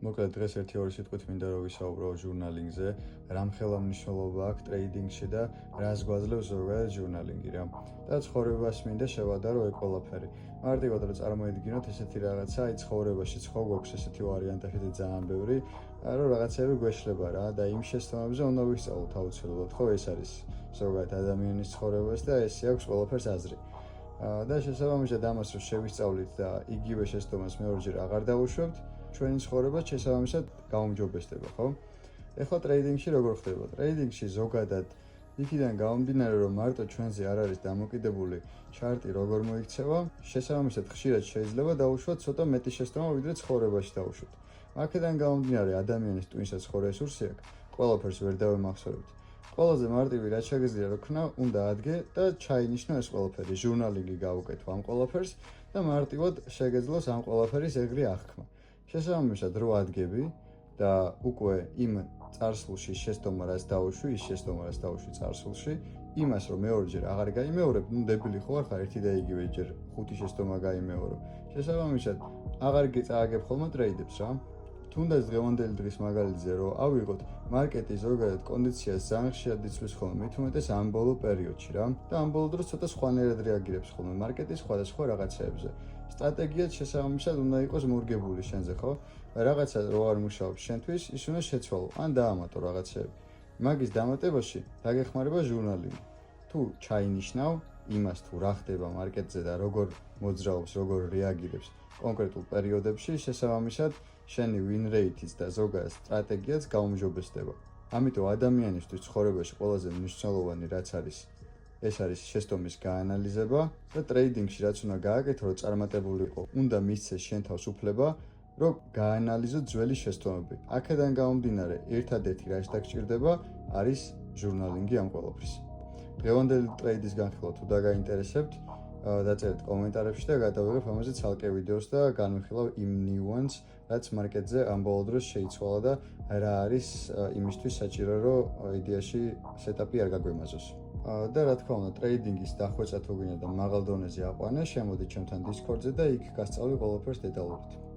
მოკლედ დღეს 1-2 სიტყვით მინდა რომ ვისაუბრო ჟურნალინგზე, რა მხელა მნიშვნელობა აქვს ტრეიდინგში და რას გვაძლევს ზოგადად ჟურნალინგი რა. და ცხოვრებას მინდა შევადარო ეგ ყველაფერი. მარტივად რომ წარმოიდგინოთ ესეთი რაღაცა, აი ცხოვრებაში ხო გვაქვს ესეთი ვარიანტები და ძალიან ბევრი, რომ რაღაცები გვეშლება რა და იმ შესწავლებზე უნდა ვისწავლოთ აუცილებლად, ხო ეს არის ზოგადად ადამიანის ცხოვრებას და ესე აქვს ყველაფერს აზრი. და შესაბამისად ამას რომ შევისწავლით და იგივე შეცდომას მეორჯერ აღარ დავუშვებთ, ჩვენი ცხოვრება შესაბამისად გაუმჯობესდება, ხო? ეხლა ტრეიდინგში როგორ ხდება? ტრეიდინგში ზოგადად იქიდან გამომდინარე, რომ მარტო ჩვენზე არ არის დამოკიდებული ჩარტი როგორ მოიქცევა, შესაბამისად ხშირად შეიძლება დავუშვათ ცოტა მეტი შეცდომა, ვიდრე ცხოვრებაში დავუშვათ. აქედან გამომდინარე, ადამიანის ტვინსაც ხო რესურსი აქვს, ყველაფერს ვერ დავემახსოვრებთ. ყველაზე მარტივი რაც შეგიძლია რო ქნა, უნდა ადგე და ჩაინიშნო ეს ყველაფერი, ჟურნალინგი გავუკეთო ამ ყველაფერს და მარტივად შეგეძლოს ამ ყველაფერის ეგრე აღქმა. შესაბამისად რო ადგები და უკვე იმ წარსულში შეცდომა რაც დავუშვი, ის შეცდომა რაც დავუშვი წარსულში, იმას რომ მეორჯერ აღარ გაიმეორებ, ნუ დებილი ხო არ ხარ ერთი და იგივე ჯერ 5 შეცდომა გაიმეორო. შესაბამისად აღარ გიწააგებ ხოლმე ტრეიდებს რა. თუნდაც დღევანდელი დღის მაგალითზე რომ ავიღოთ, მარკეტი ზოგადად კონდიციას ძალიან ხშირად იცვლის ხოლმე, მით უმეტეს ამ ბოლო პერიოდში რა. და ამ ბოლო დროს ცოტა სხვანაირად რეაგირებს ხოლმე მარკეტი სხვადასხვა რაღაცეებზე. სტრატეგიაც შესაბამისად უნდა იყოს მორგებული შენზე, ხო? რაღაცა რო არ მუშაობს შენთვის, ის უნდა შეცვალო, ან დაამატო რაღაცეები. მაგის დამატებაში დაგეხმარება ჟურნალინგი. თუ ჩაინიშნავ იმას თუ რა ხდება მარკეტზე და როგორ მოძრაობს, როგორ რეაგირებს კონკრეტულ პერიოდებში, შესაბამისად შენი win rate-იც და ზოგადად სტრატეგიაც გაუმჯობესდება. ამიტომ ადამიანისთვის ცხოვრებაში ყველაზე მნიშვნელოვანი რაც არის, ეს არის შეცდომის გაანალიზება და ტრეიდინგში რაც უნდა გააკეთო, რომ წარმატებულიყო, უნდა მისცეს შენ თავს უფლება, რომ გაანალიზო ძველი შეცდომები. აქედან გამომდინარე, ერთადერთი რაც დაგჭირდება, არის ჟურნალინგი ამ ყველაფრის. დღევანდელი ტრეიდის განხილვა თუ დაგაინტერესებთ, დაწერეთ კომენტარებში და გადავიღებ ამაზე ცალკე ვიდეოს და განვიხილავ იმ nuance, რაც მარკეტზე ამ ბოლო დროს შეიცვალა და რა არის იმისთვის საჭირო, რომ იდეაში სეტაპი არ გაგვემაზოს. და რა თქმა უნდა, ტრეიდინგის დახვეწა თუ გინდა და მაღალ დონეზე აყვანე, შემოდი ჩემთან Discord-ზე და იქ გასწავლი ყველაფერს დეტალურად.